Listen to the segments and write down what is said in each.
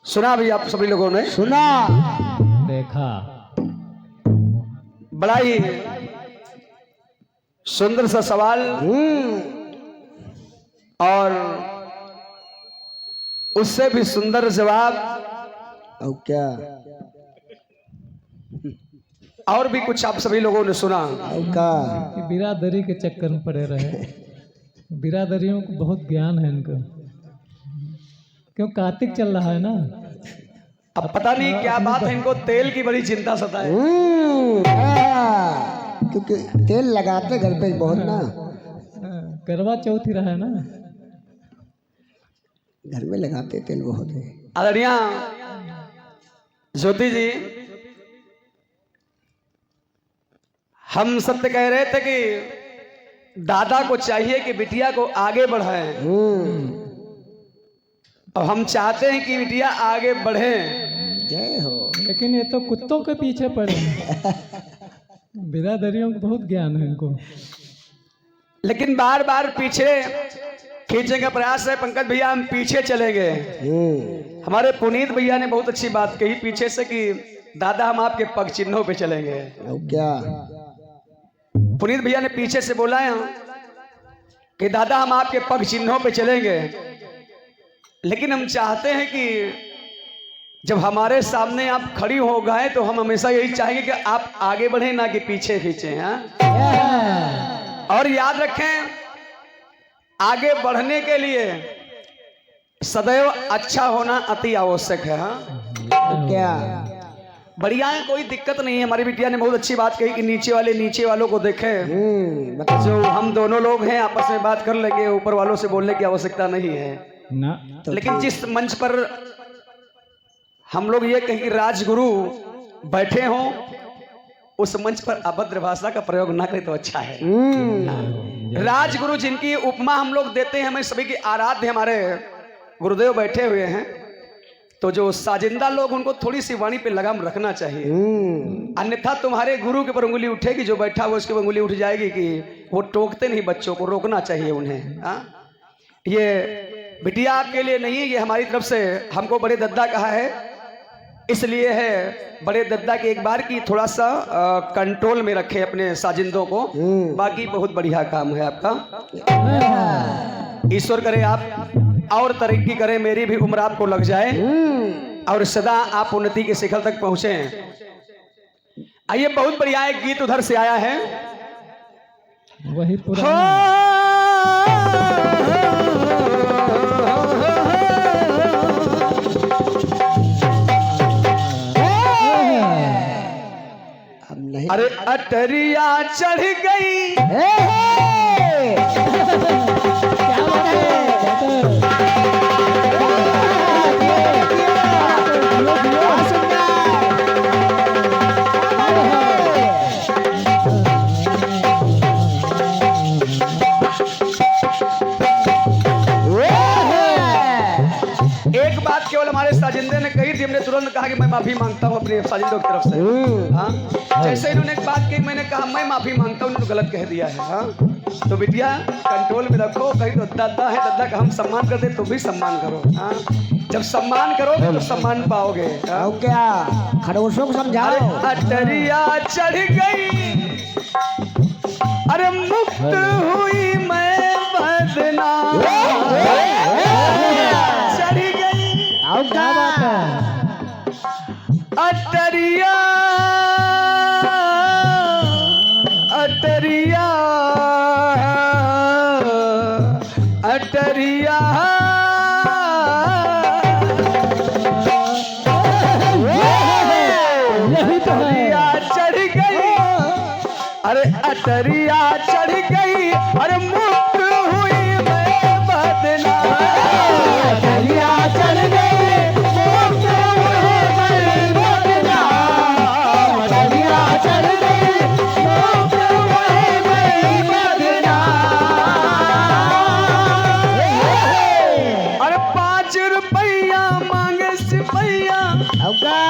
सुना भी आप सभी लोगों ने सुना देखा। बड़ा ही सुंदर सा सवाल और उससे भी सुंदर जवाब और क्या और भी कुछ आप सभी लोगों ने सुना। और क्या कि बिरादरी के चक्कर में पड़े रहे। बिरादरियों को बहुत ज्ञान है इनको, क्यों कार्तिक चल रहा है ना। अब पता नहीं क्या बात है, इनको तेल की बड़ी चिंता सताए। क्योंकि तेल लगाते घर पे बहुत ना, करवा चौथ ही रहा है ना। घर में लगाते तेल बहुत है। आदरणीय ज्योति जी, हम सत्य कह रहे थे कि दादा को चाहिए कि बिटिया को आगे बढ़ाएं और हम चाहते हैं कि बिटिया आगे बढ़े। जय हो। लेकिन ये तो कुत्तों के पीछे पड़े हैं। बिरादरियों को बहुत ज्ञान है इनको। लेकिन बार बार पीछे खींचने का प्रयास है। पंकज भैया, हम पीछे चले गए। हमारे पुनीत भैया ने बहुत अच्छी बात कही पीछे से कि दादा हम आपके पग चिन्हों पे चलेंगे। और क्या पुनीत भैया ने पीछे से बोला है कि दादा हम आपके पग चिन्हों पे चलेंगे, लेकिन हम चाहते हैं कि जब हमारे सामने आप खड़ी हो गए तो हम हमेशा यही चाहेंगे कि आप आगे बढ़े, ना कि पीछे खींचे। हाँ, और याद रखें, आगे बढ़ने के लिए सदैव अच्छा होना अति आवश्यक है। हाँ, क्या बढ़िया है, कोई दिक्कत नहीं है। हमारी बिटिया ने बहुत अच्छी बात कही कि नीचे वाले नीचे वालों को देखें। जो हम दोनों लोग हैं आपस में बात कर लेंगे, ऊपर वालों से बोलने की आवश्यकता नहीं है ना। लेकिन जिस मंच पर हम लोग ये कहें कि राजगुरु बैठे हों, उस मंच पर अभद्र भाषा का प्रयोग ना करें तो अच्छा है। राजगुरु जिनकी उपमा हम लोग देते हैं, हमें सभी की आराध्य हमारे गुरुदेव बैठे हुए हैं, तो जो साजिंदा लोग उनको थोड़ी सी वाणी पे लगाम रखना चाहिए। अन्यथा तुम्हारे गुरु के ऊपर उंगली उठेगी, जो बैठा हुआ उसके ऊपर उंगली उठ जाएगी कि वो टोकते नहीं बच्चों को, रोकना चाहिए उन्हें। ये बिटिया आपके लिए नहीं है, ये हमारी तरफ से हमको बड़े दद्दा कहा है, इसलिए है बड़े दद्दा की एक बार की थोड़ा सा कंट्रोल में रखे अपने साजिंदों को। बाकी बहुत बढ़िया काम है आपका। ईश्वर करे आप और तरक्की करें, मेरी भी उम्र आपको लग जाए और सदा आप उन्नति के शिखर तक पहुंचे। आइए, बहुत बढ़िया एक गीत उधर से आया है, वही पुराना। अरे अटरिया चढ़ गई, एक बात केवल हमारे साजिंदे ने कही थी, हमने तुरंत कहा कि मैं माफी मांगता हूँ अपने साजिंदों की तरफ से। हाँ, जैसे इन्होंने एक बात कही, मैंने कहा मैं माफी मांगता हूँ, इन्होंने गलत कह दिया है। हाँ, तो बिटिया कंट्रोल में रखो। कहीं तो दादा है, दादा का हम सम्मान करते, तुम भी सम्मान करो। हाँ, जब सम्मान करोगे तो सम्मान पाओगे। और क्या खरगोशों को समझाओ। अटरिया चढ़ गई, अरे मुक्त हुई मैं बदनाम, चढ़ गई। और क्या बात है। अटरिया अटरिया अटरिया अटरिया चढ़ गई, अरे अटरिया चढ़ गई, अरे मुक्त हुई मैं बदनाम, अटरिया चढ़ गई, मुक्त हुई मैं बदनाम, अटरिया चढ़ गई, मुक्त हुई मैं बदनाम। अरे 5 रुपया मांगे सिपैया, और क्या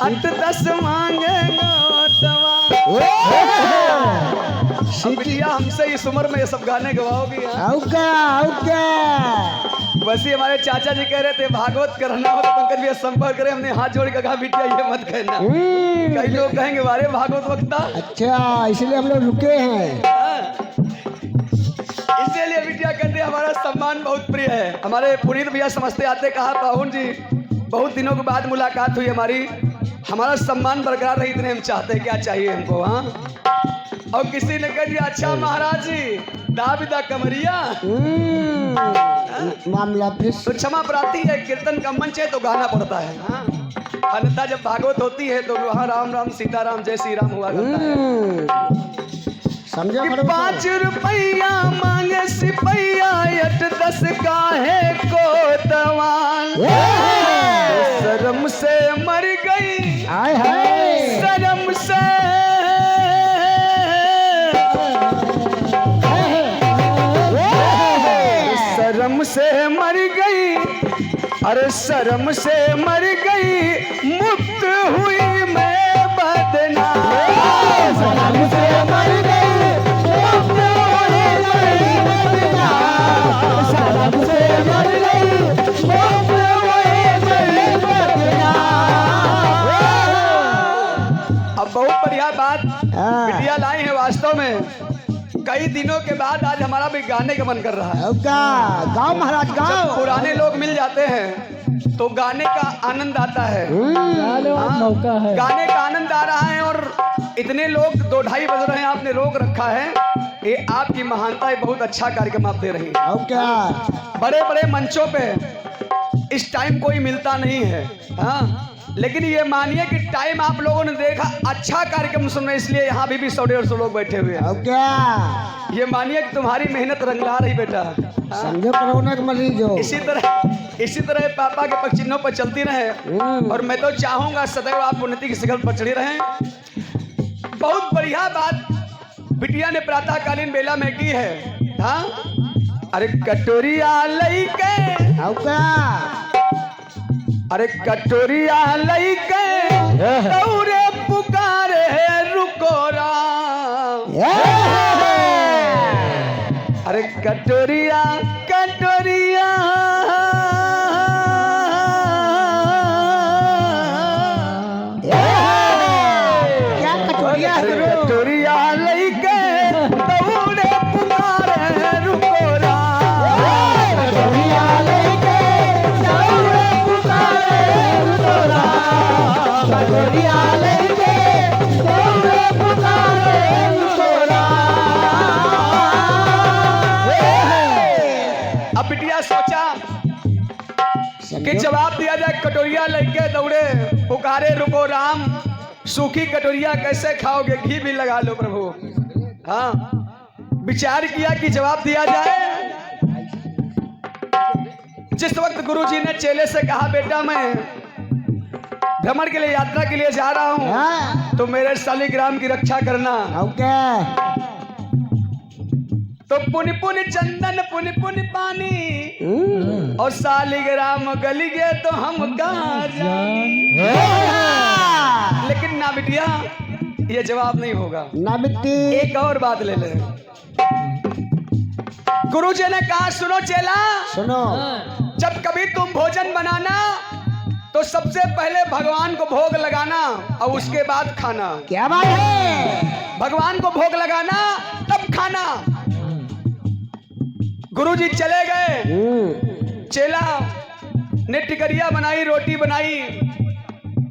8-10 मांगे नौतवा। बिटिया हमसे इस उम्र में ये सब गाने गवाओगी। और क्या वैसे हमारे चाचा जी कह रहे थे भागवत करना हो तो पंकज भैया संपर्क करें। हमने हाथ जोड़ के कहा बिटिया ये मत कहना, कई लोग कहेंगे वारे भागवत वक्ता। अच्छा, इसलिए हम लोग रुके हैं। इसीलिए बिटिया कहते हैं हमारा सम्मान बहुत प्रिय है। हमारे पुनीत भैया समझते आते कहा पाहुन जी बहुत दिनों के बाद मुलाकात हुई हमारी, हमारा सम्मान बरकरार रही, इतने हम चाहते हैं, क्या चाहिए हमको। हाँ, और किसी ने कह दिया अच्छा महाराज जी दाविदा कमरिया मामला फिर तो क्षमा प्रार्थी है, कीर्तन का मंच है तो गाना पड़ता है। हाँ, अन्यथा जब भागवत होती है तो वहाँ राम राम सीताराम जय श्री राम हुआ करता है। समझो कि खड़ूस 5 रुपया मांगे सिपैया 8-10 का है कोतवाल, शर्म से मर गई हाय हाय शर्म से शर्म से मर गई, अरे शर्म से मर गई, मुक्त हुई मैं बदनाम। शर्म से मर गई, मुक्त हुई मैं बदनाम। शर्म से मर गई, मुक्त हुई मैं बदनाम। अब बहुत बढ़िया बात बिटिया लाई है। वास्तव में कई दिनों के बाद आज हमारा भी गाने का मन कर रहा है। गाँव महाराज जब गाँव पुराने लोग मिल जाते हैं तो गाने का आनंद आता है। मौका है। गाने का आनंद आ रहा है और इतने लोग 2-2:30 बज रहे हैं, आपने रोक रखा है। ये आपकी महानता है, बहुत अच्छा कार्यक्रम आप दे रही हैं। अब क्या बड़े बड़े मंचों पे इस टाइम कोई मिलता नहीं है। हाँ, लेकिन ये मानिए कि टाइम आप लोगों ने देखा, अच्छा कार्यक्रम सुन रहे, इसलिए यहाँ भी 100-150 लोग बैठे हुए हैं। अब क्या ये मानिए कि तुम्हारी मेहनत रंगला रही बेटा। हाँ? समझो कोरोना के मरीज हो। इसी तरह पापा के पग चिन्हों पर चलती रहे और मैं तो चाहूंगा सदैव आप उन्नति की शिखर पर चढ़े रहें। बहुत बढ़िया बात बिटिया ने प्रातःकालीन बेला में की है। हाँ, अरे कटोरिया लईके, अब क्या अरे कटोरिया लईके दौरे पुकारे रुको राम। अरे कटोरिया कटोरिया क्या कटोरिया अरे कटोरिया लईके दौरे पुकारे रुको राम। कटोरिया लईके दौरे पुकारे रुको राम। कटोरिया लईके दौरे पुकारे रुको राम। अब बिटिया सोचा कि जवाब दिया जाए, कटोरिया लेके दौड़े पुकारे रुको राम। सूखी कटोरिया कैसे खाओगे, घी भी लगा लो प्रभु। हाँ, विचार किया कि जवाब दिया जाए। जिस वक्त गुरुजी ने चेले से कहा बेटा मैं भ्रमण के लिए यात्रा के लिए जा रहा हूँ तो मेरे शालिग्राम की रक्षा करना। अब क्या तो पुनि पुनि चंदन पुनि पुनि पानी और शालिग्राम गली गए तो हम कहाँ जाएं? लेकिन ना बिटिया ये जवाब नहीं होगा। ना बिट्टी एक और बात ले ले। गुरुजी ने कहा सुनो चेला, सुनो जब कभी तुम भोजन बनाना तो सबसे पहले भगवान को भोग लगाना और उसके बाद खाना। क्या बात है। भगवान को भोग लगाना तब खाना। गुरुजी चले गए, चेला ने टिकरिया बनाई, रोटी बनाई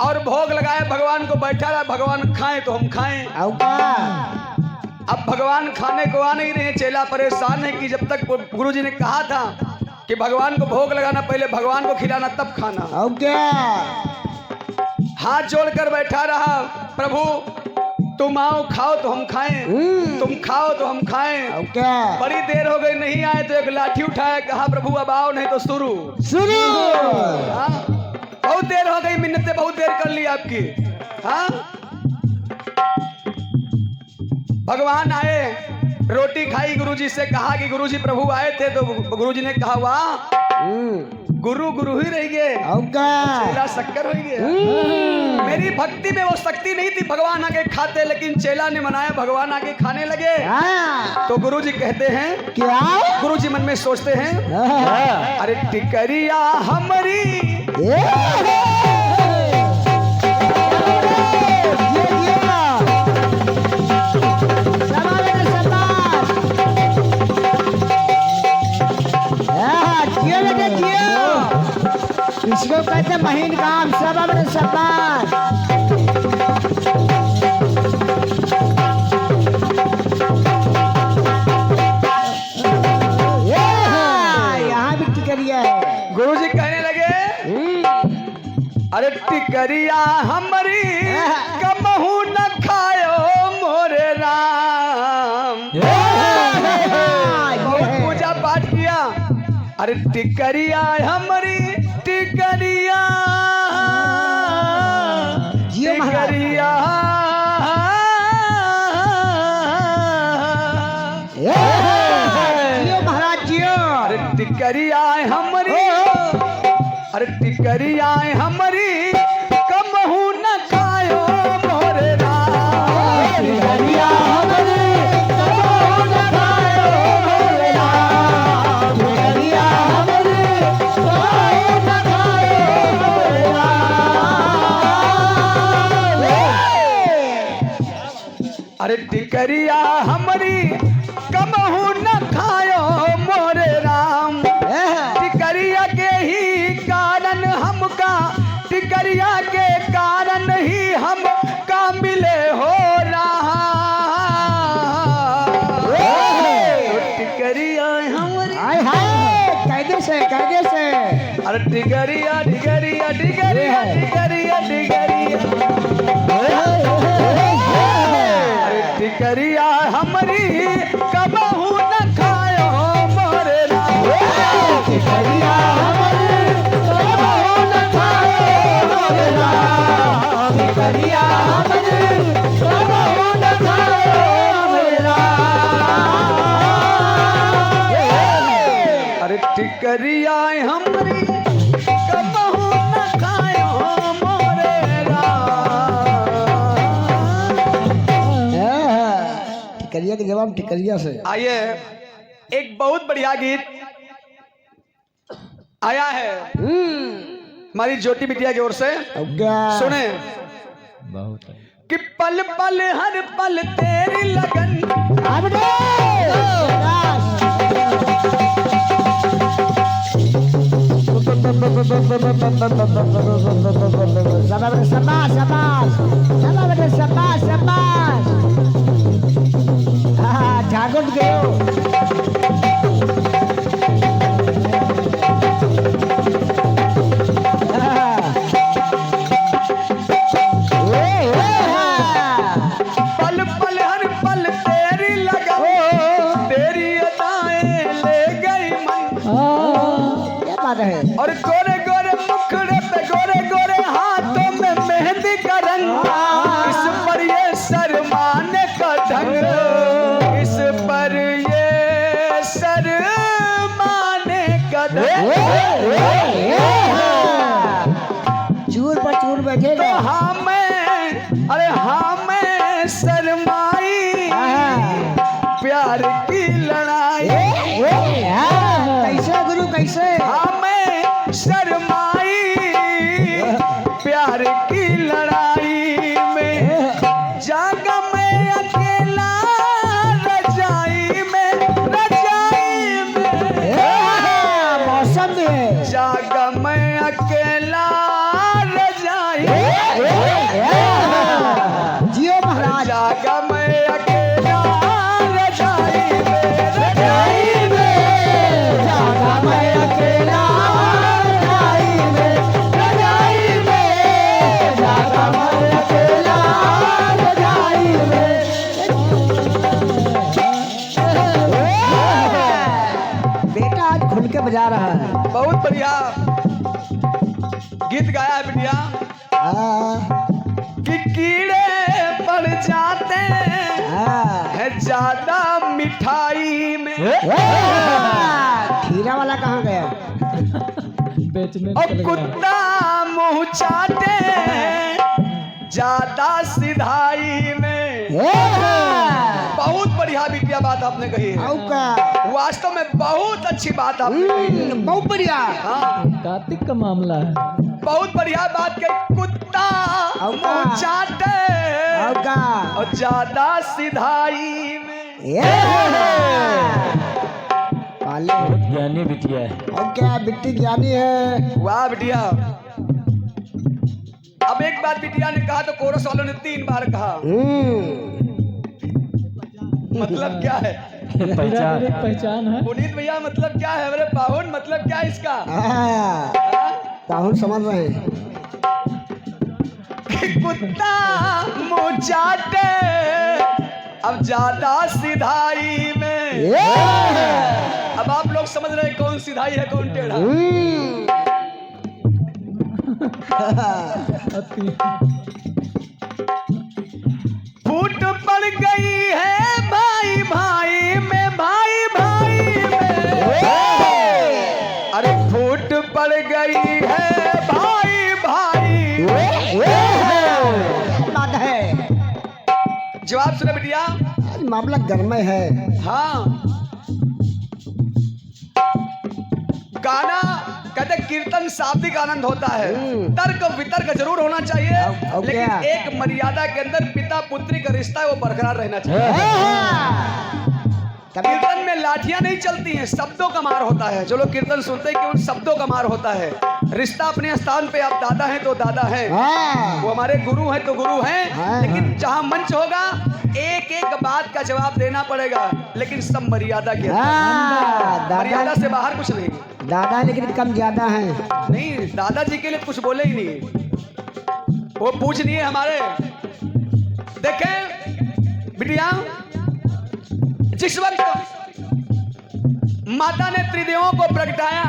और भोग लगाया, भगवान को बैठा रहा, भगवान खाएं तो हम खाएं। अब क्या अब भगवान खाने को आ नहीं रहे, चेला परेशान है कि जब तक गुरुजी ने कहा था कि भगवान को भोग लगाना, पहले भगवान को खिलाना तब खाना। अब क्या हाथ जोड़कर बैठा रहा, प्रभु तुम आओ खाओ तो हम खाएं, तुम खाओ तो हम खाएं। अब क्या बड़ी देर हो गई नहीं आए तो एक लाठी उठाया, कहा प्रभु अब आओ नहीं तो शुरू। सुनो हाँ? बहुत देर हो गई, मिन्नतें बहुत देर कर ली आपकी। हाँ? भगवान आए, रोटी खाई, गुरुजी से कहा कि गुरुजी प्रभु आए थे तो गुरुजी ने कहा वाह गुरु गुरु ही रह गए, और का चेला शक्कर हो गया। मेरी भक्ति में वो शक्ति नहीं थी भगवान आके खाते, लेकिन चेला ने मनाया भगवान आके खाने लगे। हाँ, तो गुरु जी कहते हैं, क्या गुरु जी मन में सोचते हैं, अरे टिकरिया हमारी इसको कहते महीन काम सब अपने सम्मान। यहाँ भी टिकरिया है। गुरु जी कहने लगे, अरे टिकरिया हमारी कबहू न खायो मोरे राम। बहुत पूजा पाठ किया, अरे टिकरिया हमारी टिकरिया जियो महाराज। टिकरिया जियो महाराज जियो। अरे टिकरिया हमारी, अरे टिकरिया हमारी कबहू न खायो मोरे राम। टिकरिया हमारी कबहू न खायो मोरे राम। टिकरिया हमारी कबहू न खायो मोरे राम। अरे टिकरिया हमारी कबहू न खायो मोरे राम। टिकरिया के ही कारण हमका, टिकरिया के कारण ही हमका मिले हो रहा। टिकरिया हमारी, हाय हाय कायदे से कायदे से। अरे टिकरिया टिकरिया टिकरिया टिकरिया टिकरिया, अरे टिकरिया हमारी कबहू न खायो मोरे राम। टिकरिया हमारी कबहू न खायो मोरे राम। टिकरिया हमारी कबहू न खायो मोरे राम। अरे टिकरिया हमारी कबहू न खायो मोरे राम। टिकरिया के जवाब टिकरिया से। आइए, एक बहुत बढ़िया गीत आया है हमारी ज्योति बिटिया की ओर से, सुने। बहुत कि पल पल हर पल तेरी लगन, शाबाश शाबाश शाबाश शाबाश शाबाश। हाँ झागुट गयो। पल पल हर पल तेरी लगन, तेरी अदाएं ले गई मन। क्या बात है। और गोरे गोरे मुखड़े पे गोरे गोरे हाथों में मेहंदी का रंग। इस पर ये शर्माने का ढंग, इस पर ये शर्माने का ढंग। चूर पर चूर बैठेगा। तो हाँ मैं, अरे हाँ मैं शर्माई प्यार की लड़ाई। कैसे गुरु कैसे। हाँ मैं शर्माई प्यार की लड़ाई में, जागा मैं अकेला रजाई में, रजाई में। मौसम में जागा मैं अकेला रजाई, जियो महाराज। जागा मैं अकेला रजाई में, रजाई में। जागा मैं अकेला रजाई में, रजाई में। जागा मैं अकेला रजाई में। बेटा आज खुल के बजा रहा है। बहुत बढ़िया गीत गाया है बिटिया। कि कीड़े पड़ जाते हैं ज्यादा मिठाई में। खीरा वाला कहाँ गया। बीच में और चले गया। कुत्ता मुंह चाटे ज्यादा सिधाई में। बहुत बढ़िया बिटिया बात आपने कही है, वास्तव में बहुत अच्छी बात आपने कही है। बहुत बढ़िया। हाँ, कार्तिक का मामला है। बहुत बढ़िया बात कही। कुत्ता मुंह चाटे और ज्यादा सिधाई में। ज्ञानी बिटिया है। और क्या बिट्टी ज्ञानी है। वाह बिटिया। अब एक बार बिटिया ने कहा तो कोरस वालों ने 3 बार कहा। मतलब क्या है बिरादरी की पहचान है। पुनीत भैया? मतलब क्या है? अरे पाहुन, मतलब क्या है इसका? पाहुन समझ रहे हैं। कि कुत्ता मुंह चाटे अब ज्यादा सिधाई में। अब आप लोग समझ रहे हैं कौन सिधाई है कौन टेढ़ा। फूट पड़ गई है भाई भाई में, भाई भाई में। अरे फूट पड़ गई है भाई भाई। बात है। जवाब सुने बिटिया। मामला गर्म है। हाँ, गाना कहते कीर्तन शाब्दिक आनंद होता है, तर्क वितर्क जरूर होना चाहिए, लेकिन एक मर्यादा के अंदर पिता पुत्री का रिश्ता है वो बरकरार रहना चाहिए। कीर्तन में लाठियां नहीं चलती हैं, शब्दों का मार होता है। जो लोग कीर्तन सुनते हैं केवल शब्दों का मार होता है। रिश्ता अपने स्थान पे, आप दादा हैं तो दादा हैं, वो हमारे गुरु हैं तो गुरु हैं, लेकिन जहां मंच होगा एक एक बात का जवाब देना पड़ेगा, लेकिन सब मर्यादा के अंदर। मर्यादा से बाहर कुछ नहीं। दादा लेकिन कम ज्यादा है। नहीं, दादाजी के लिए कुछ बोले ही नहीं, वो पूछनीय हमारे। देखें बिटिया, जिस वक्त माता ने त्रिदेवों को प्रगटाया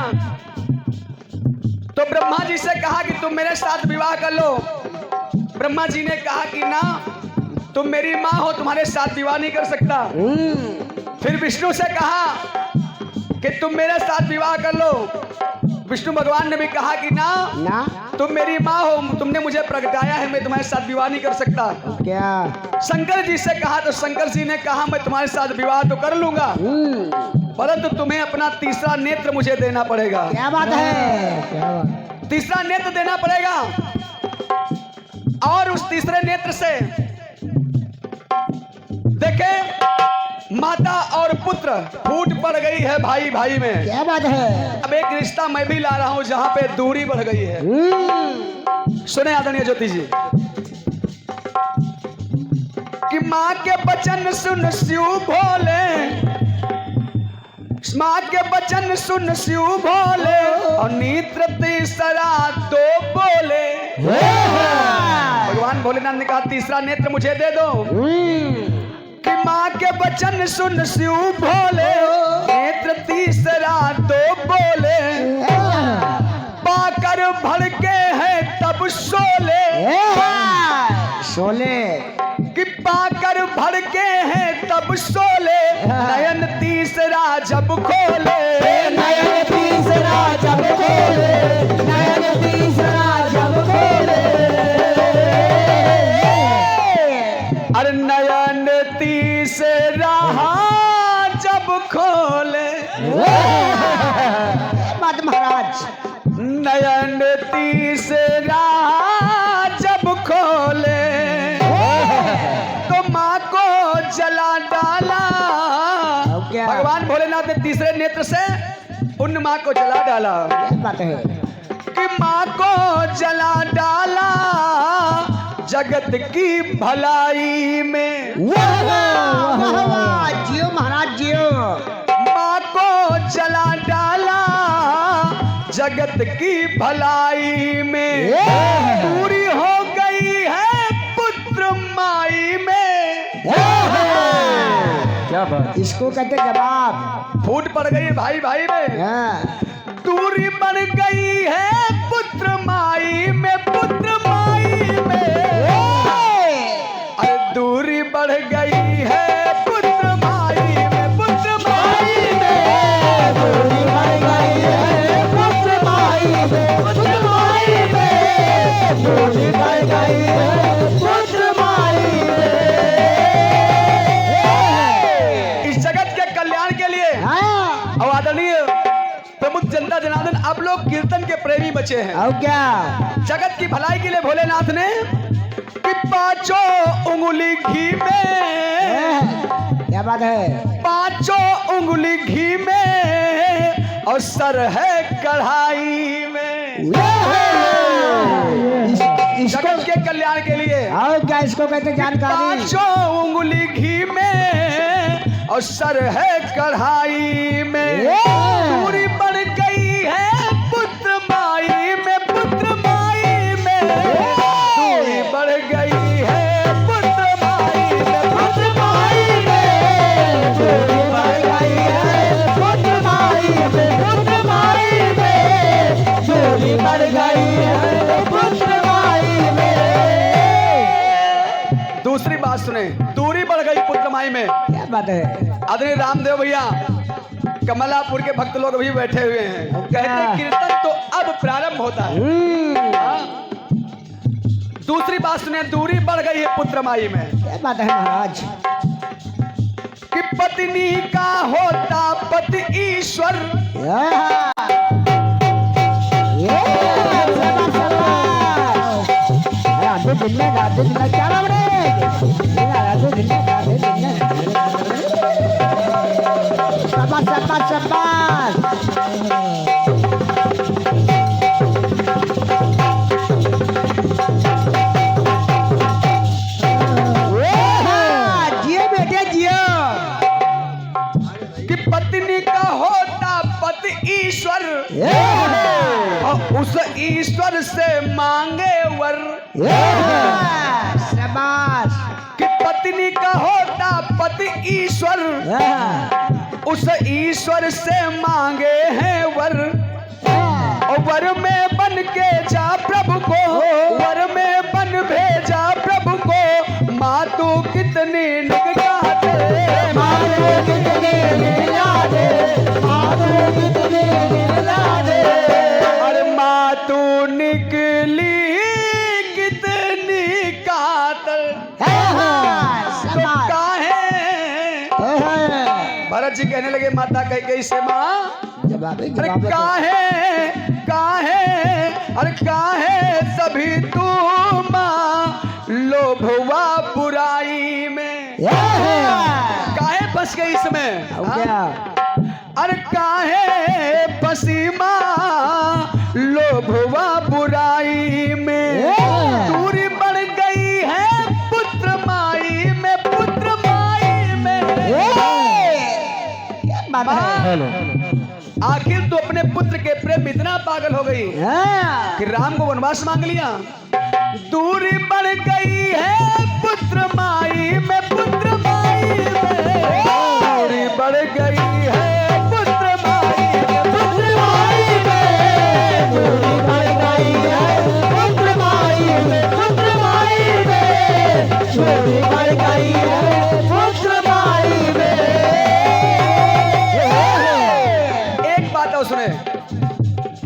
तो ब्रह्मा जी से कहा कि तुम मेरे साथ विवाह कर लो। ब्रह्मा जी ने कहा कि ना, तुम मेरी माँ हो, तुम्हारे साथ विवाह नहीं कर सकता। फिर विष्णु से कहा कि तुम मेरे साथ विवाह कर लो। विष्णु भगवान ने भी कहा कि ना, तुम मेरी माँ हो, तुमने मुझे प्रगटाया है, मैं तुम्हारे साथ विवाह नहीं कर सकता। क्या? शंकर जी से कहा तो शंकर जी ने कहा मैं तुम्हारे साथ विवाह तो कर लूंगा, परंतु तुम्हें अपना तीसरा नेत्र मुझे देना पड़ेगा। क्या बात है? क्या बात? तीसरा नेत्र देना पड़ेगा, और उस तीसरे नेत्र से देखे माता और पुत्र फूट पड़ गई है भाई भाई में। क्या बात है? अब एक रिश्ता मैं भी ला रहा हूं जहां पे दूरी बढ़ गई है। सुने आदरणीय ज्योति जी कि माँ के वचन सुन शिव भोले, माँ के वचन सुन शिव भोले, और नेत्र तीसरा दो बोले। भगवान भोलेनाथ ने कहा तीसरा नेत्र मुझे दे दो। कि माँ के वचन सुन शिव भोले, नेत्र तीसरा दो बोले। पाकर भड़के हैं तब शोले, शोले कि पाकर भड़के हैं तब शोले। नयन तीसरा जब खोले, नयन तीसरा जब खोले, नयन तीसरा जब खोले। अरे नयन तीसरा जब खोले, बात महाराज। नयन तीसरा जब खोले, तो माँ को जला डाला। भगवान भोलेनाथ ने तीसरे नेत्र से उन माँ को जला डाला। क्या बात है? कि माँ को जला डाला जगत की भलाई में। वाह वाह वाह, जियो महाराज जियो। माँ को जला डाला जगत की भलाई में। पूरी हो गई है पुत्र माई में। क्या बात? इसको कहते जवाब। फूट पड़ गई भाई भाई में, हाँ। दूरी बढ़ गई है पुत्र माई में, पुत्र माई में। अरे दूरी बढ़ गई है पुत्र माई में, पुत्र माई में। दूरी बढ़ गई है पुत्र माई में। दूरी बढ़ गई है पुत्र माई में। इस जगत के कल्याण के लिए हाँ, और आदरणीय प्रमुख जनता जनार्दन, आप लोग कीर्तन के प्रेमी बचे हैं। और क्या जगत की भलाई के लिए भोलेनाथ ने कि पांचों उंगली घी में, क्या बात है? पांचों उंगली घी में और सर है कढ़ाई में। इसको जगत के कल्याण के लिए और क्या इसको कहते जानकारी? पांचों उंगली घी में और सर है कढ़ाई में। दूरी बढ़ गई है पुत्र माई में, पुत्र माई में। दूरी बढ़ गई है पुत्र माई में, पुत्र माई में। दूरी बढ़ गई है पुत्र माई में, पुत्र माई में। दूरी बढ़ गई है पुत्र माई में। दूसरी बात सुने, दूरी बढ़ गई पुत्र माई में। क्या बात है? आदरणीय रामदेव भैया कमलापुर के भक्त लोग भी बैठे हुए हैं, कहते हैं कीर्तन तो अब प्रारंभ होता है। हाँ? दूसरी बात सुने, दूरी बढ़ गई है पुत्र माई में। क्या बात है महाराज? कि पत्नी का होता पति ईश्वर, क्या नाम रे? शाबाश शाबाश शाबाश। जियो बेटे जियो। कि पत्नी का होता पति ईश्वर और उस ईश्वर से मांगे वर। शाबाश। कि पत्नी का होता पति ईश्वर, उस ईश्वर से मांगे हैं वर। और वर में बन के जा प्रभु को, वर में बन भेजा प्रभु को। माँ तू कितनी निगराते, माँ तू कितनी निगराते, माँ तू कितनी निगराते। अरे माँ तू निकली कितनी कातर। तो काहे भरत जी कहने लगे माता कैकेयी से, माँ अरे काहे काहे, अरे काहे सभी तू माँ लोभवा बुराई में। काहे फंस गई इसमें? अरे काहे फंसी माँ लोभवा बुराई में। दूरी बढ़ गई है पुत्र माई में, पुत्र माई में। हेलो आखिर तो अपने पुत्र के प्रेम इतना पागल हो गई कि राम को वनवास मांग लिया। दूरी बढ़ गई है पुत्र माई में, पुत्र माई में। दूरी बढ़ गई है पुत्र माई में, पुत्र माई में। दूरी बढ़ गई है पुत्र माई में, पुत्र माई में। दूरी बढ़ गई है पुत्र माई में। एक बात और सुने,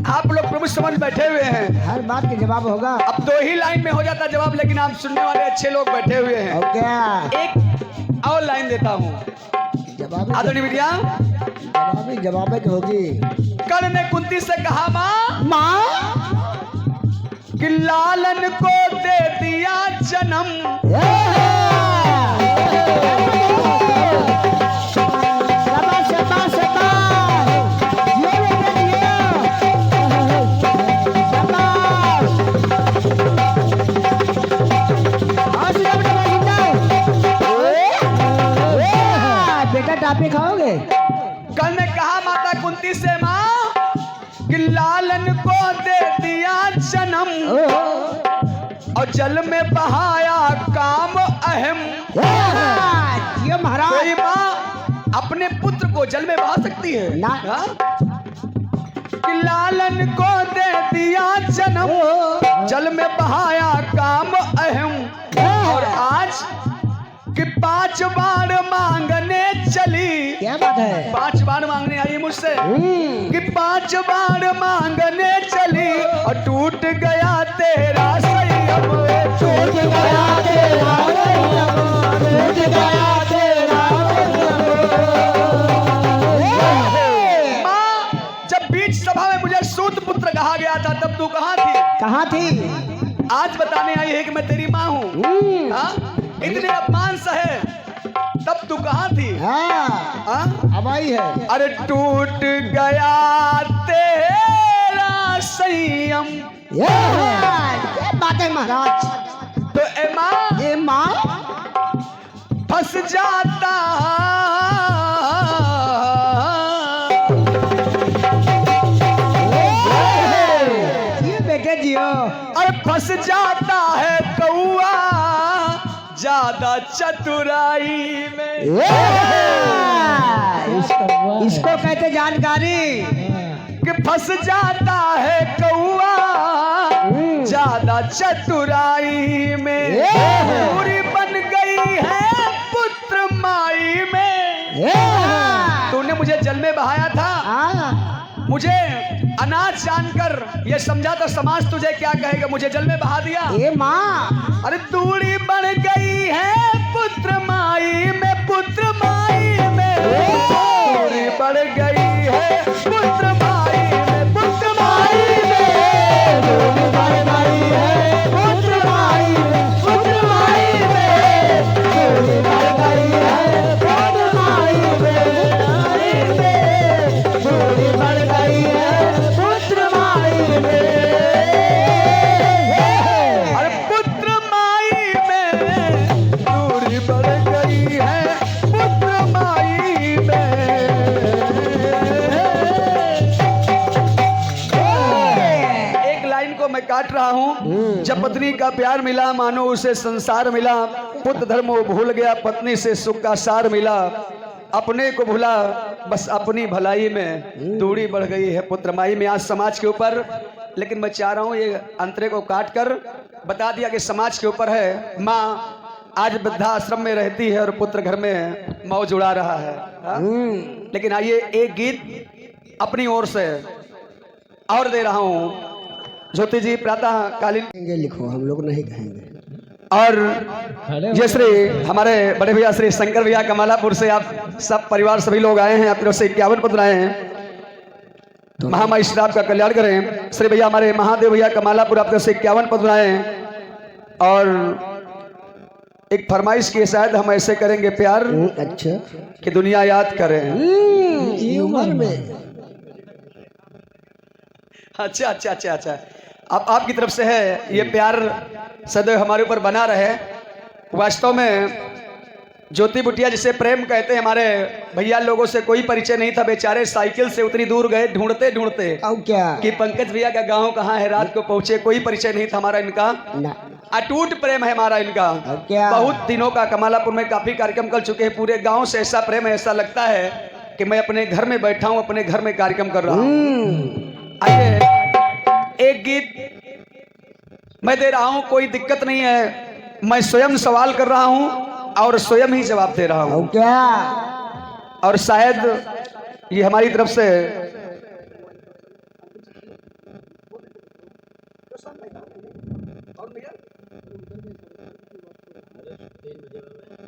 आप लोग प्रभु समझ बैठे हुए हैं, हर बात के जवाब होगा। अब 2 ही लाइन में हो जाता जवाब, लेकिन आप सुनने वाले अच्छे लोग बैठे हुए हैं। और क्या? एक और लाइन देता हूँ जवाब आदरणीय विद्या। जवाब होगी। कर्ण ने कुंती से कहा, माँ माँ कि लालन को दे दिया जन्म। शाबाश शाबाश शाबाश। जियो बेटे जियो। शाबाश। हाँ सीधा बेटा सीधा। बेटा टापी खाओगे? कर्ण ने कहा माता कुंती से, माँ कि लालन को दे दिया जन्म और जल में बहाया काम अहम। ये महाराज कोई माँ अपने पुत्र को जल में बहा सकती है ना। हाँ? कि लालन को दे दिया जन्म, जल में बहाया काम अहम। और आज कि 5 बार मांगने चली। क्या बात है? 5 बार मांगने आई मुझसे कि 5 बार मांगने चली और टूट गया तेरा संयम, टूट गया तेरा संयम, टूट गया तेरा संयम। माँ, जब बीच सभा में मुझे सूत पुत्र कहा गया था तब तू कहाँ थी? कहाँ थी? आज बताने आई है कि मैं तेरी माँ हूँ। हाँ? इतने अपमान सहे तब तू कहाँ थी? हाँ? अब आई है। अरे टूट गया तेरा संयम। ये बात है महाराज। तो ए माँ ये माँ फंस जाता ये बेटे जियो। अरे फंस जाता है कौआ ज्यादा चतुराई में। इसको कहते जानकारी। कि फंस जाता है कौआ ज्यादा चतुराई में। पूरी बन गई है पुत्र माई में। तूने मुझे जल में बहाया था, मुझे अनाथ जानकर ये समझा तो समाज तुझे क्या कहेगा? मुझे जल में बहा दिया। ये माँ अरे दूरी बढ़ गई है पुत्र माई में, पुत्र माई में। दूरी बढ़ गई है पुत्र माई में, पुत्र माई में। दूरी बढ़ गई है पुत्र माई में, पुत्र माई में। दूरी बढ़ गई है पुत्र माई में, दूरी बढ़ गई है पुत्र माई में। अरे पुत्र माई में दूरी बढ़ गई है पुत्र माई में। एक लाइन को मैं काट रहा हूँ। जब पत्नी का प्यार मिला मानो उसे संसार मिला, पुत्र धर्म वो भूल गया पत्नी से सुख का सार मिला। अपने को भूला बस अपनी भलाई में, दूरी बढ़ गई है पुत्र माई में। आज समाज के ऊपर, लेकिन मैं चाह रहा हूँ ये अंतरे को काट कर बता दिया कि समाज के ऊपर है। माँ आज वृद्धाश्रम में रहती है और पुत्र घर में मौज उड़ा रहा है। हाँ? लेकिन आइए एक गीत अपनी ओर से और दे रहा हूँ। ज्योति जी प्रातः कालीन लिखो, हम लोग नहीं कहेंगे। और खड़े ये श्री हमारे बड़े भैया श्री शंकर भैया कमालापुर से आप सब परिवार सभी लोग आए हैं। आप तरफ से 51 पद आए हैं। महामहिषी आपका कल्याण करें। श्री भैया हमारे महादेव भैया कमालापुर आप तरफ से 51 पद आए हैं। और एक फरमाइश की शायद हम ऐसे करेंगे प्यार अच्छा कि दुनिया याद करे। ये उम्र में अच्छा अच्छा अच्छा अच्छा, अब आपकी तरफ से है ये प्यार सदैव हमारे ऊपर बना रहे। वास्तव में ज्योति बुटिया जिसे प्रेम कहते हैं, हमारे भैया लोगों से कोई परिचय नहीं था। बेचारे साइकिल से उतनी दूर गए ढूंढते ढूंढते अब क्या कि पंकज भैया का गांव कहाँ है। रात को पहुंचे, कोई परिचय नहीं था हमारा इनका। ना अटूट प्रेम है हमारा इनका। अब क्या बहुत दिनों का कमालापुर में काफी कार्यक्रम कर चुके हैं। पूरे गांव से ऐसा प्रेम है, ऐसा लगता है कि मैं अपने घर में बैठा हूं, अपने घर में कार्यक्रम कर रहा हूं। आइए एक गीत मैं दे रहा हूं, कोई दिक्कत नहीं है। मैं स्वयं सवाल कर रहा हूं और स्वयं ही जवाब दे रहा हूं। अब क्या और शायद ये हमारी तरफ से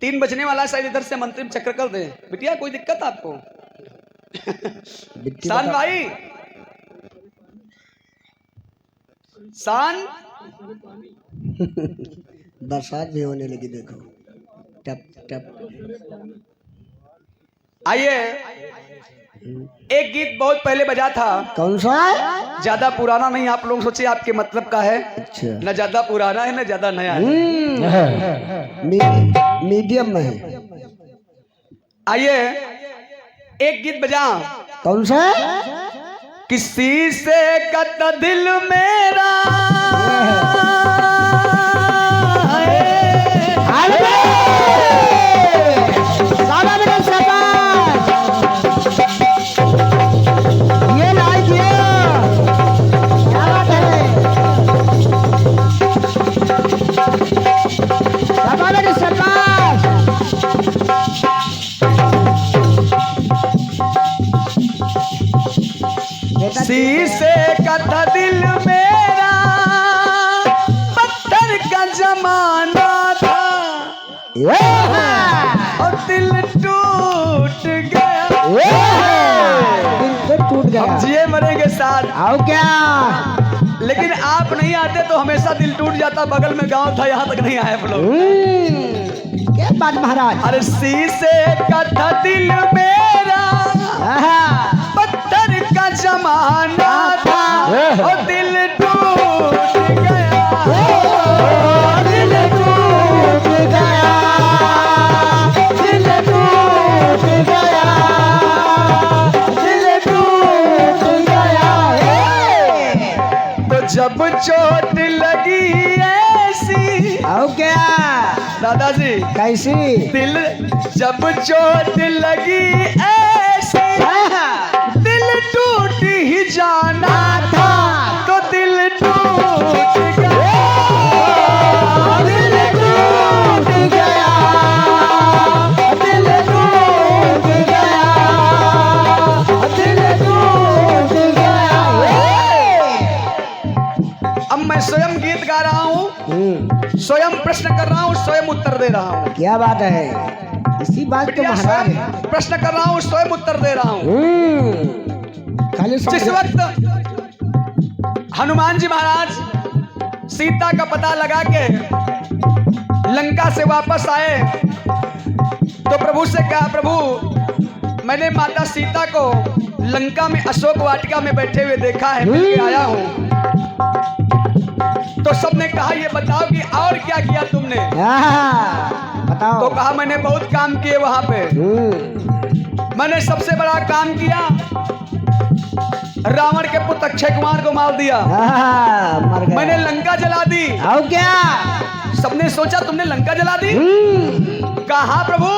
तीन बजने वाला, शायद इधर से मंत्री चक्र कर दे। बिटिया कोई दिक्कत आपको? शान भाई, शान बरसात भी होने लगी, देखो टप टप। आइए एक गीत बहुत पहले बजा था, कौन सा? ज्यादा पुराना नहीं। आप लोग सोचिए आपके मतलब का है। अच्छा न ज्यादा पुराना है न ज्यादा नया है। मीडियम में है। आइए एक गीत बजा। कौन सा? किसी से कत दिल मेरा ये लाइक ये क्या बात है? शीशे का था दिल मेरा, पत्थर का जमाना था, और दिल टूट गया। दिल तो टूट गया। हम जिए मरेंगे साथ, आओ क्या? लेकिन आप नहीं आते तो हमेशा दिल टूट जाता। बगल में गांव था, यहाँ तक नहीं आए हम लोग। क्या बात महाराज? अरे शीशे का था दिल मेरा, पत्थर का जमाना था, और दिल टूट गया। दिल टूट गया, दिल टूट गया, दिल टूट गया। तो जब चोट लगी ऐसी, आओ क्या? दादाजी कैसी? दिल जब चोट लगी ऐसी, दिल टूट ही जाना था, तो दिल टूट गया। दिल टूट गया, दिल टूट गया, दिल टूट गया। अब मैं स्वयं गीत गा रहा हूँ, स्वयं प्रश्न कर रहा हूँ, स्वयं उत्तर दे रहा हूँ। क्या बात है? इसी बात के बिटिया, महाराज है। स्वयं प्रश्न कर रहा हूँ, स्वयं उत्तर दे रहा हूँ। खाली जिस समझो। वक्त हनुमान जी महाराज सीता का पता लगा के लंका से वापस आए, तो प्रभु से कहा, प्रभु मैंने माता सीता को लंका में अशोक वाटिका में बैठे हुए देखा है, मिल के आया हूँ। तो सबने कहा ये बताओ कि और क्या किया तुमने? बताओ। तो कहा मैंने बहुत काम किए वहां पे। मैंने सबसे बड़ा काम किया, रावण के पुत्र अक्षय कुमार को मार दिया। मर गए। मैंने लंका जला दी। आओ क्या? सबने सोचा तुमने लंका जला दी। कहा प्रभु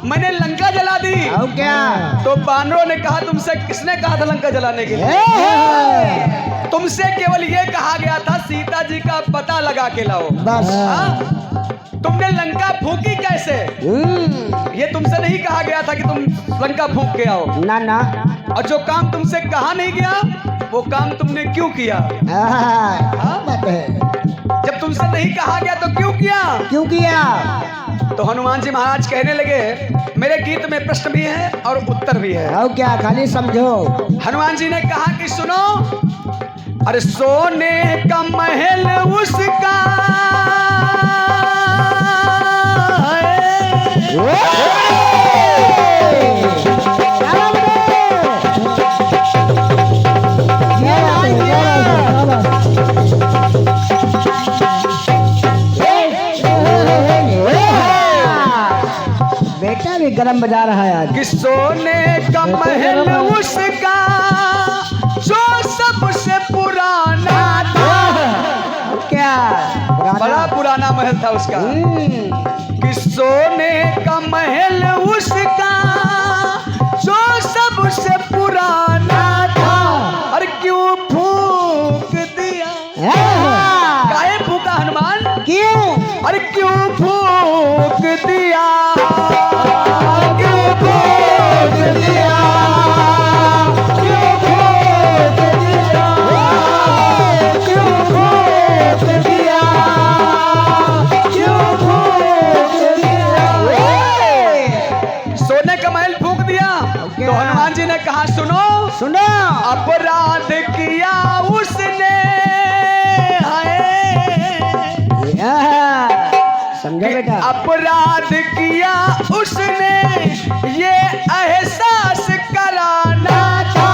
मैंने लंका जला दी। आओ क्या? तो बानरों ने कहा तुमसे किसने कहा था लंका जलाने के लिए? तुमसे केवल ये कहा गया था सीता जी का पता लगा के लाओ। बस। हाँ? तुमने लंका फूकी कैसे? ये तुमसे नहीं कहा गया था कि तुम लंका फूक के आओ। ना ना। और जो काम तुमसे कहा नहीं गया वो काम तुमने क्यों किया? बात है। जब तुमसे नहीं कहा गया तो क्यों किया? क्यों किया? तो हनुमान जी महाराज कहने लगे, मेरे गीत में प्रश्न भी है और उत्तर भी है। आओ क्या? खाली समझो। हनुमान जी ने कहा कि सुनो, अरे सोने का महल उसका बेटा भी गरम बजा रहा है आज। कि सोने का महल उसका जो सबसे पुराना था। क्या? बड़ा पुराना महल था उसका। कि सोने का महल उसका जो सबसे पुराना था। अरे क्यों फूक दिया? काहे फूका हनुमान? क्यों? अरे क्यों फूक दिया? क्यों फूक दिया? क्यों फूक दिया? क्यों फूक दिया? क्यों फूक दिया? सोने का महल फूक दिया। तो हनुमान जी ने कहा सुनो सुनो। अपराध किया उसने, समझो बेटा। अपराध किया उसने ये एहसास कराना था।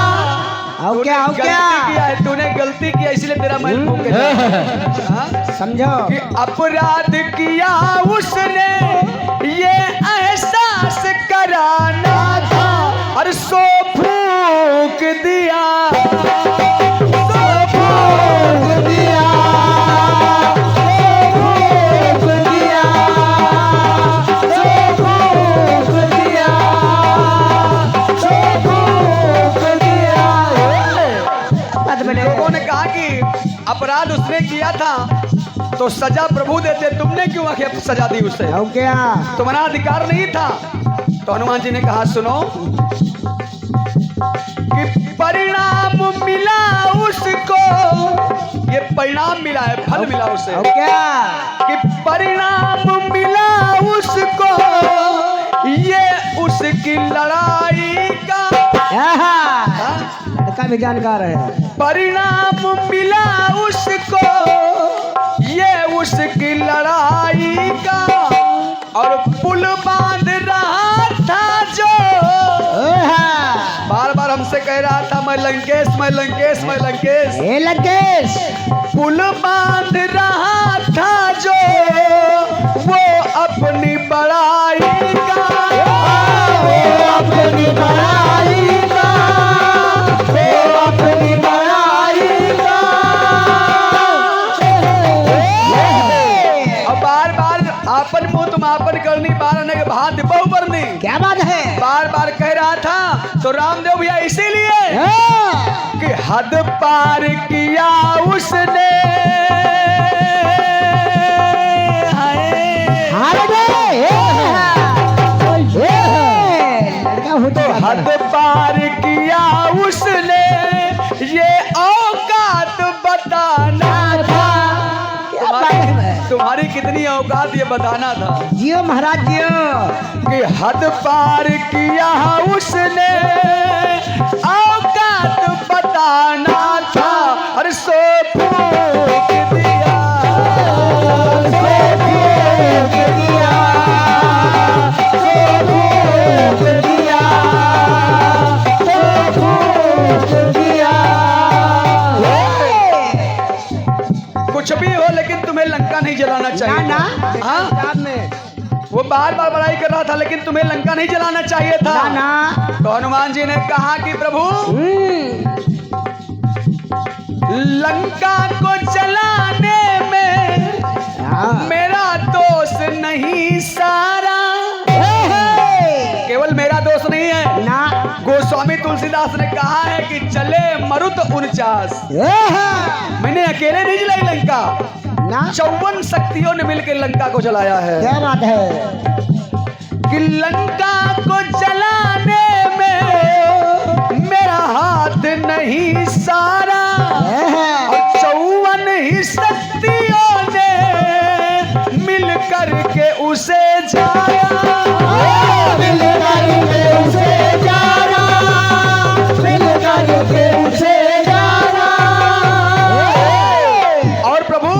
आओ क्या? आओ गलती क्या? किया है तूने, गलती किया इसलिए तेरा महल फूक गया। हाँ? समझो। कि अपराध किया उसने ये एहसास कराना था। और सो फूक दिया, सो फूक दिया, फूक दिया, फूक दिया, फूक दिया। लोगों ने कहा कि अपराध उसने किया था तो सजा प्रभु देते, तुमने क्यों आखिर सजा दी उसे? आओ क्या? तुम्हारा अधिकार नहीं था। तो हनुमान जी ने कहा सुनो कि परिणाम मिला उसको, ये परिणाम मिला है, फल मिला उसे। और क्या कि परिणाम मिला उसको, ये उसकी लड़ाई का। लड़का भी जानकार है। परिणाम मिला उसको, ये उसकी लड़ाई का। और पुल बांध रहा था जो, बार बार हमसे कह रहा था मैं लंकेश, मैं लंकेश, मैं लंकेश। हे लंकेश, पुल बांध रहा था जो, वो अपनी बड़ाई का। अपनी बड़ाई का, अपनी बड़ाई का। अब बार बार आपन मुंह तुम आपन करनी, बार ने भात बहु बरनी। क्या बात है? बार बार कह रहा था तो रामदेव भैया इसीलिए कि हद पार किया उसने। तो हद पार किया उसने, ये औकात बताना था। तुम्हारी कितनी औकात ये बताना था। जियो महाराज जियो। कि हद पार किया उसने, औकात बताना था। अरे सो फूक दिया, सो फूक दिया, सो फूक दिया, सो फूक दिया। कुछ भी हो लेकिन तुम्हें लंका नहीं जलाना चाहिए। ना हाँ, वो बार बार बड़ाई कर रहा था लेकिन तुम्हें लंका नहीं जलाना चाहिए था। ना तो हनुमान जी ने कहा कि प्रभु लंका को जलाने में मेरा दोष नहीं सारा। केवल मेरा दोष नहीं है ना। गोस्वामी तुलसीदास ने कहा है कि चले मरुत 49। मैंने अकेले नहीं जलाई लंका, ना 54 शक्तियों ने मिलकर लंका को जलाया है। क्या बात है? कि लंका को जलाने में मेरा हाथ नहीं सारा। और 54 ही शक्तियों ने मिल करके उसे जाया, मिल करके उसे जाया, मिल करके उसे जाया। और प्रभु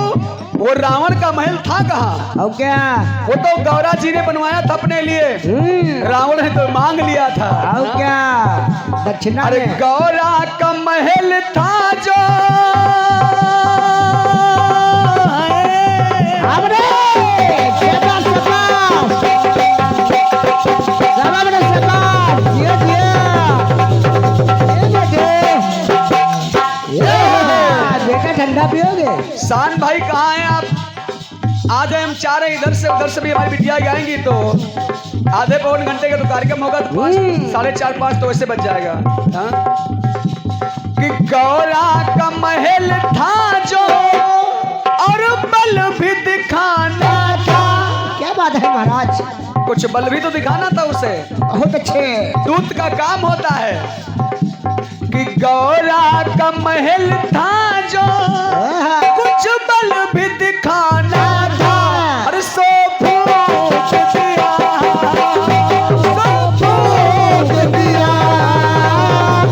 वो रावण का महल था कहाँ? और क्या? वो तो गौरा जी ने बनवाया था अपने लिए, रावण ने तो मांग लिया था। और क्या? दक्षिणा अरे में। गौरा का महल था जो, बेटा ठंडा पियोगे? शान भाई कहाँ हैं आप? आज हम चाह रहे इधर से उधर से भी हमारी बिटिया आएंगी तो आधे पौन घंटे का तो कार्यक्रम होगा, तो 4:30 5 तो ऐसे बच जाएगा। हाँ? कि गौरा का महल था जो, और बल भी दिखाना था। क्या बात है महाराज? कुछ बल भी तो दिखाना था उसे। बहुत अच्छे। दूत का काम होता है कि गौरा का महल था जो, कुछ बल भी दिखाना था। अरे सो फूक दिया, सो फूक दिया,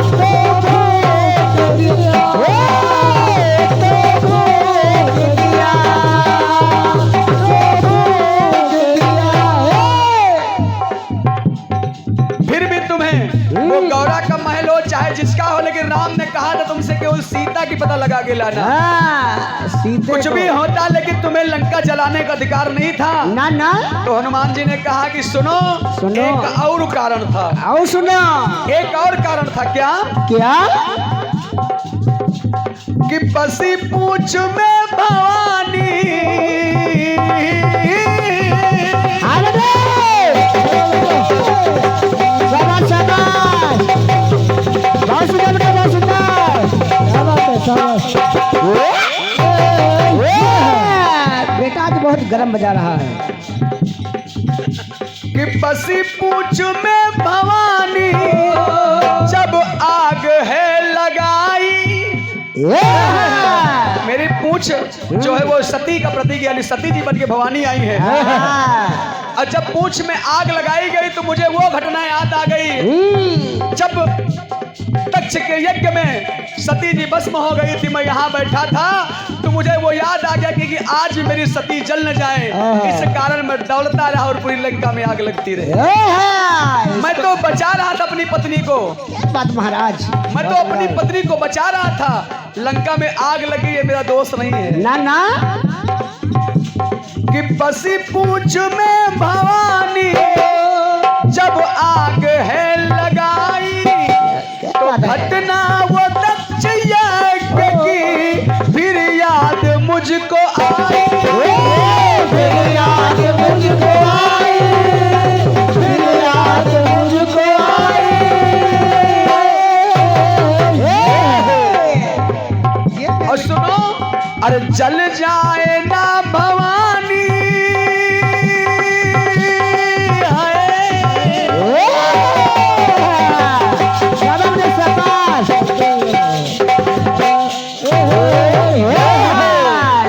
सो फूक दिया, सो फूक दिया, सो फूक दिया। फिर भी तुम्हें वो गौरा का महल हो चाहे जिसका हो, लेकिन राम ने कहा था तुमसे केवल सीता की पता लगा के लाना। सीते कुछ भी होता लेकिन तुम्हें लंका जलाने का अधिकार नहीं था। ना ना। तो हनुमान जी ने कहा कि सुनो, सुनो। एक और कारण था। आओ सुनो। एक और कारण था। क्या? क्या? कि बसी पूछ में भवानी, बेटा आज बहुत गर्म बजा रहा है। कि बसी पूछ में भवानी, जब आग है लगाई मेरी पूंछ जो है वो सती का प्रतीक यानी सती जी बन के भवानी आई है। और जब पूंछ में आग लगाई गई तो मुझे वो घटना याद आ गई जब तक्ष के यज्ञ में सती जी भस्म हो गई थी। मैं यहाँ बैठा था तो मुझे वो याद आ गया कि आज भी मेरी सती जल न जाए, इस कारण मैं दौड़ता रहा और पूरी लंका में आग लगती रही। मैं तो बचा रहा था अपनी पत्नी को। बात महाराज, मैं तो अपनी पत्नी को बचा रहा था, लंका में आग लगी, ये मेरा दोस्त नहीं है। ना ना कि बसी पूंछ में भवानी जब आग है लगाई तो घटना वो दक्ष यज्ञ की फिर याद मुझको आई। फिर याद मुझको आई, फिर याद मुझको आई। और सुनो, अरे जल जाए ना भवानी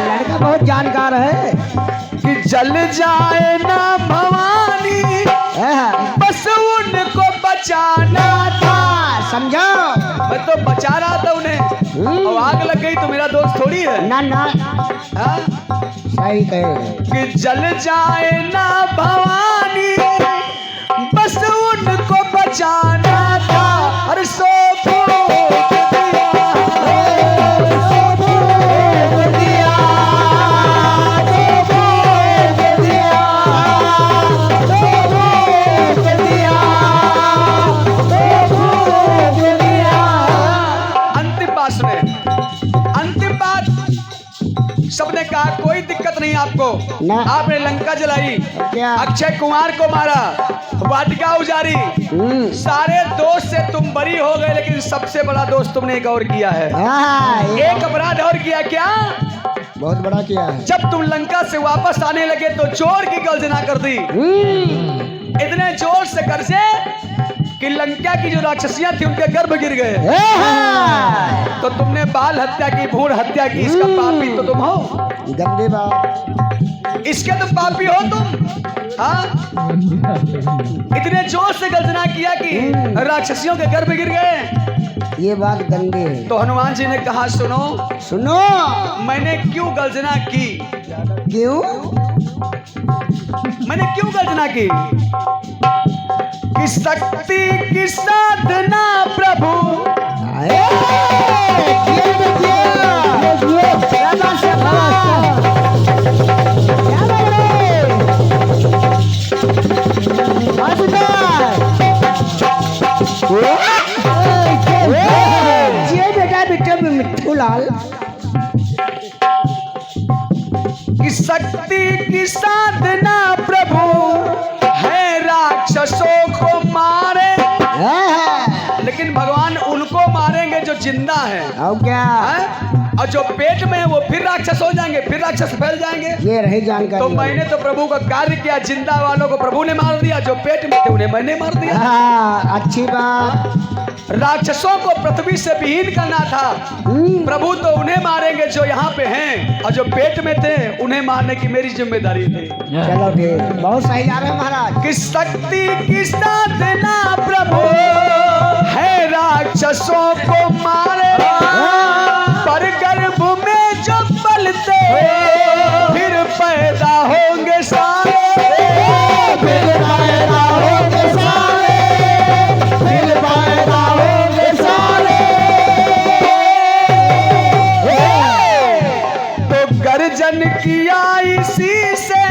लड़का बहुत जानकार है कि जल जाए ना भवानी बस उनको बचाना था। समझो, मैं तो बचा रहा था उन्हें और आग लग गई तो मेरा दोस्त थोड़ी है। ना ना हाँ? सही कहे कि जल जाए ना भवानी बस उनको बचाना था। अरे सो सबने कहा कोई दिक्कत नहीं आपको ना। आपने लंका जलाई, क्या? अक्षय कुमार को मारा, वाटिका उजारी, सारे दोष से तुम बरी हो गए, लेकिन सबसे बड़ा दोष तुमने एक और किया है। एक अपराध और किया। क्या? बहुत बड़ा किया है। जब तुम लंका से वापस आने लगे तो चोर की गर्जना कर दी, इतने जोर से गर्जे कि लंका की जो राक्षसियां थी उनके गर्भ गिर गए। तो तुमने बाल हत्या की, भ्रूण हत्या की, इसका पापी तो तुम हो। गंदे बात, इसके तो पापी हो तुम। हाँ, इतने जोर से गर्जना किया कि राक्षसियों के गर्भ गिर गए। ये बात गंदी है। तो हनुमान जी ने कहा सुनो सुनो, मैंने क्यों गर्जना की, क्यों मैंने क्यों गर्जना की कि शक्ति की साधना प्रभु बेटा मिट्ठू लाल, कि शक्ति की साधना प्रभु है राक्षसों को मारे, लेकिन भगवान उनको मारेंगे जो जिंदा है। और क्या है? और जो पेट में है वो फिर राक्षस हो जाएंगे, फिर राक्षस फैल जाएंगे। ये रही जानकारी। तो मैंने तो प्रभु का कार्य किया, जिंदा वालों को प्रभु ने मार दिया, जो पेट में थे उन्हें मैंने मार दिया। अच्छी बात। राक्षसों को पृथ्वी से विहीन करना था, प्रभु तो उन्हें मारेंगे जो यहाँ पे हैं, और जो पेट में थे उन्हें मारने की मेरी जिम्मेदारी थी। चलो ठीक, बहुत सही जा रहे हैं महाराज। कि शक्ति की साधना प्रभु है राक्षसों को मारे, पर गर्भ में जो पलते फिर पैदा होंगे सारे, फिर पैदा होंगे सारे, फिर पैदा होंगे सारे। तो गर्जन किया इसी से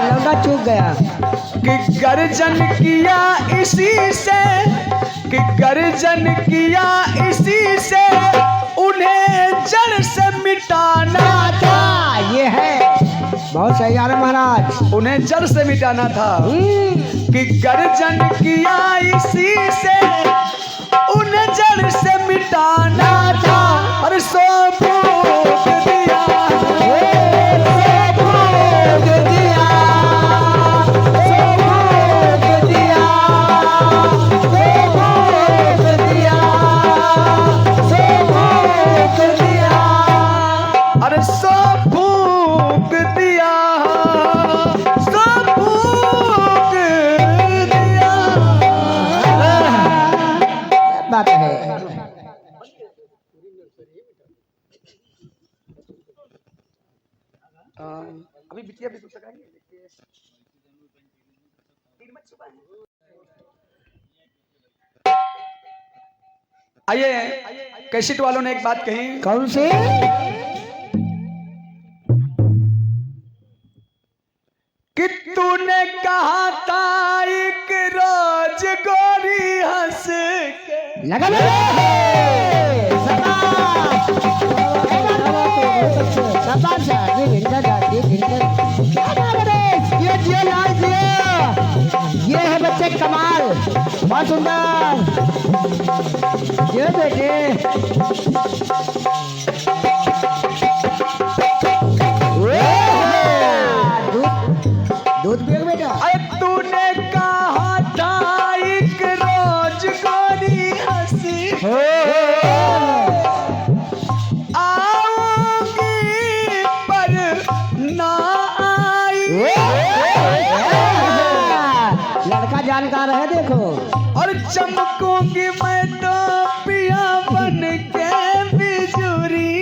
लौटा चूक गया कि गर्जन किया इसी से, कि गर्जन किया इसी से उन्हें जड़ से मिटाना था। ये है, बहुत सही जा रहे महाराज। उन्हें जड़ से मिटाना था, कि गर्जन किया इसी से उन्हें जड़ से मिटाना था। और सो फूक दिया, सो फूक दिया, सो फूक दिया। बात है। अभी बिटिया भी कुछ लगाएंगे। आइए, कैसेट वालों ने एक बात कही। कौन सी? कि तूने कहा था एक रोज गोरी हंस के। लगा शाबाश जियो लाल जियो। ये है बच्चे कमाल, बहुत सुंदर। ये बेटे दूध पियो बेटा। अरे तूने कहा था एक रोज गोरी हंसी आऊंगी पर ना आई। लड़का जानकार है देखो। और चमकूंगी मैं तो पिया बन के बिजुरी।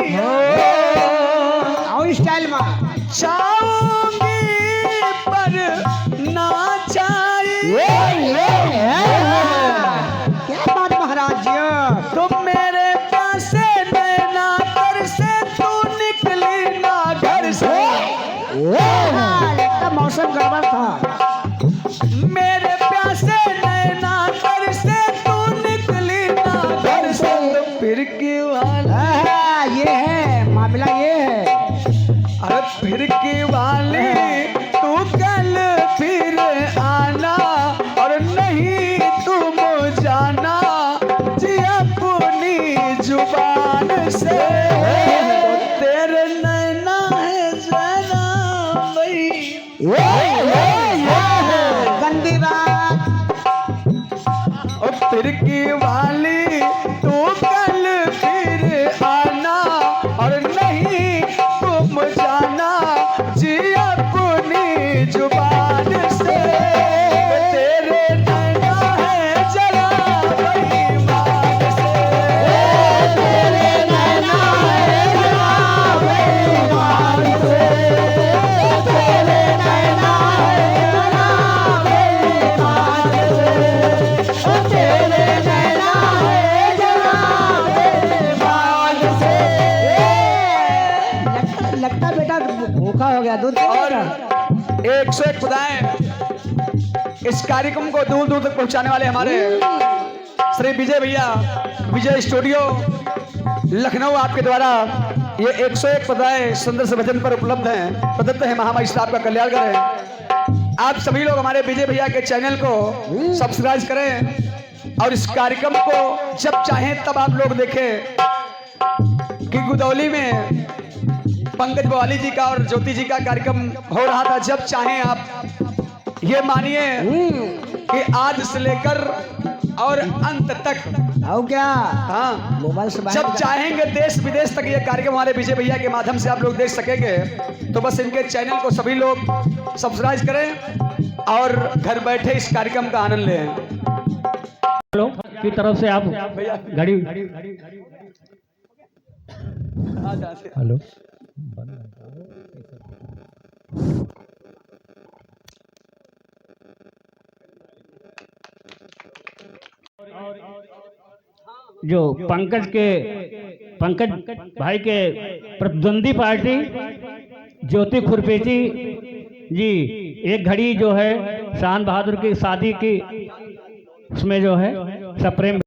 आओ स्टाइल में चाहूंगी पर ना चाहिए। क्या बात महाराज जी। तुम मेरे पास नैना घर से तू निकली ना घर से। लगता मौसम गड़बड़ था। मेरे प्यासे नैना घर से तू निकली ना घर से। तो फिर क्यों वाला, ये है मामला, ये है। अरे फिर क्यों वाले तू कल फिर आना और नहीं तुम जाना जी अपनी जुबान से। तेरे नैना है जना भाई गंदी बात। और फिर की वाली तू कल फिर आना और नहीं तुम जाना जी अपनी जुबान से। तेरे नैना है जरा बेईमान से। तेरे नैना है जरा बेईमान से। तेरे नैना है जरा बेईमान से। तेरे नैना है जरा बेईमान से। लगता बेटा भूखा हो गया दूध। और 101 खुदाएं इस कार्यक्रम को दूर दूर तक पहुंचाने वाले हमारे श्री विजय भैया, विजय स्टूडियो लखनऊ, आपके द्वारा ये 101 खुदाएं सुंदर से भजन पर उपलब्ध हैं, प्रदत्त है। महामाई श्री आपका कल्याण करें। आप सभी लोग हमारे विजय भैया के चैनल को सब्सक्राइब करें और इस कार्यक्रम को जब चाहें तब आप लोग देखें कि गुदौली में पंकज बवाली जी का और ज्योति जी का कार्यक्रम हो रहा था। जब चाहें आप ये मानिए कि आज से लेकर और अंत तक, आओ क्या हाँ, मोबाइल से जब चाहेंगे देश विदेश तक ये कार्यक्रम हमारे विजय भैया के माध्यम से आप लोग देख सकेंगे। तो बस इनके चैनल को सभी लोग सब्सक्राइब करें और घर बैठे इस कार्यक्रम का आनंद लें। की तरफ से आप घड़ी हेलो जो पंकज भाई के प्रतिद्वंदी पार्टी ज्योति खुरपेची जी एक घड़ी जो है शान बहादुर की शादी की उसमें जो है सप्रेम